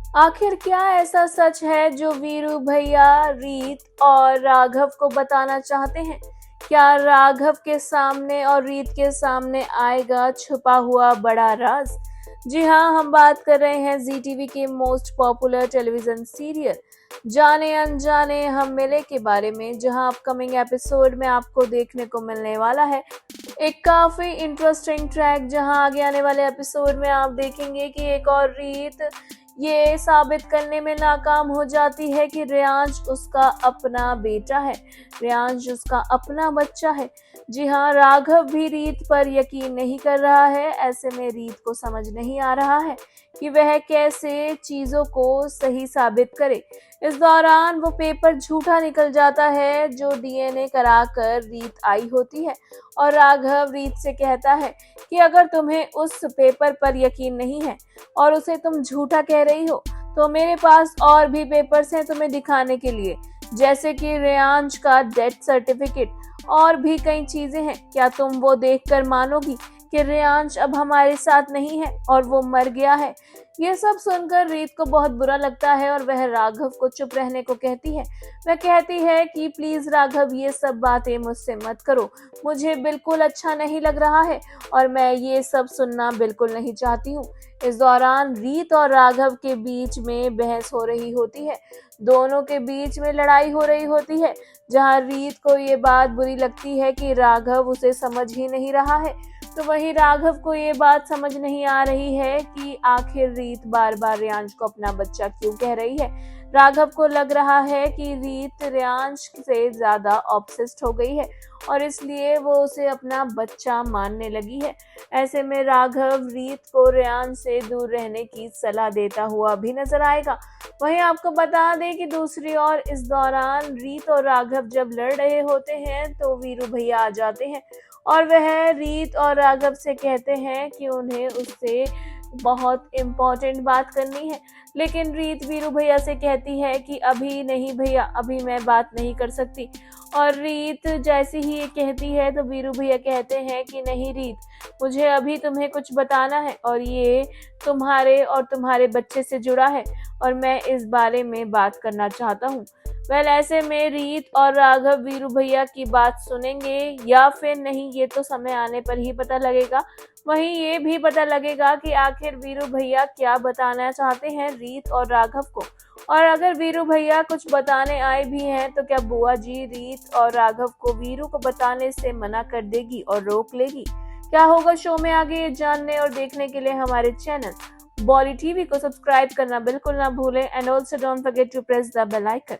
आखिर क्या ऐसा सच है जो वीरू भैया रीत और राघव को बताना चाहते हैं? क्या राघव के सामने और रीत के सामने आएगा छुपा हुआ बड़ा राज? जी हाँ, हम बात कर रहे हैं जी टीवी के मोस्ट पॉपुलर टेलीविजन सीरियल जाने अनजाने हम मिले के बारे में, जहां अपकमिंग एपिसोड में आपको देखने को मिलने वाला है एक काफी इंटरेस्टिंग ट्रैक, जहां आगे आने वाले एपिसोड में आप देखेंगे कि एक और रीत ये साबित करने में नाकाम हो जाती है कि रेयांश उसका अपना बेटा है, रेयांश उसका अपना बच्चा है। जी हाँ, राघव भी रीत पर यकीन नहीं कर रहा है। ऐसे में रीत को समझ नहीं आ रहा है कि वह कैसे चीजों को सही साबित करे। इस दौरान वो पेपर झूठा निकल जाता है जो डीएनए कराकर रीत आई होती है, और राघव रीत से कहता है कि अगर तुम्हें उस पेपर पर यकीन नहीं है और उसे तुम झूठा कह रही हो, तो मेरे पास और भी पेपर्स हैं तुम्हें दिखाने के लिए, जैसे कि रेयांश का डेथ सर्टिफिकेट और भी कई चीजें हैं। क्या तुम वो देखकर मानोगी कि रेयांश अब हमारे साथ नहीं है और वो मर गया है? ये सब सुनकर रीत को बहुत बुरा लगता है और वह राघव को चुप रहने को कहती है। वह कहती है कि प्लीज राघव, ये सब बातें मुझसे मत करो, मुझे बिल्कुल अच्छा नहीं लग रहा है और मैं ये सब सुनना बिल्कुल नहीं चाहती हूँ। इस दौरान रीत और राघव के बीच में बहस हो रही होती है, दोनों के बीच में लड़ाई हो रही होती है, जहां रीत को ये बात बुरी लगती है कि राघव उसे समझ ही नहीं रहा है, तो वहीं राघव को ये बात समझ नहीं आ रही है कि आखिर रीत बार बार रेयांश को अपना बच्चा क्यों कह रही है। राघव को लग रहा है कि रीत रेयांश से ज्यादा ऑब्सेस्ड हो गई है और इसलिए वो उसे अपना बच्चा मानने लगी है। ऐसे में राघव रीत को रेयांश से दूर रहने की सलाह देता हुआ भी नजर आएगा। वहीं आपको बता दें कि दूसरी ओर इस दौरान रीत और राघव जब लड़ रहे होते हैं तो वीरू भैया आ जाते हैं और वह रीत और राघव से कहते हैं कि उन्हें उससे बहुत इम्पोर्टेंट बात करनी है। लेकिन रीत वीरू भैया से कहती है कि अभी नहीं भैया, अभी मैं बात नहीं कर सकती। और रीत जैसे ही ये कहती है तो वीरू भैया कहते हैं कि नहीं रीत, मुझे अभी तुम्हें कुछ बताना है और ये तुम्हारे और तुम्हारे बच्चे से जुड़ा है और मैं इस बारे में बात करना चाहता हूँ। ऐसे में रीत और राघव वीरू भैया की बात सुनेंगे या फिर नहीं, ये तो समय आने पर ही पता लगेगा। वहीं ये भी पता लगेगा कि आखिर वीरू भैया क्या बताना चाहते हैं रीत और राघव को, और अगर वीरू भैया कुछ बताने आए भी हैं तो क्या बुआ जी रीत और राघव को वीरू को बताने से मना कर देगी और रोक लेगी? क्या होगा शो में आगे, ये जानने और देखने के लिए हमारे चैनल बॉली टीवी को सब्सक्राइब करना बिल्कुल ना भूलें, and also don't forget to press the bell icon.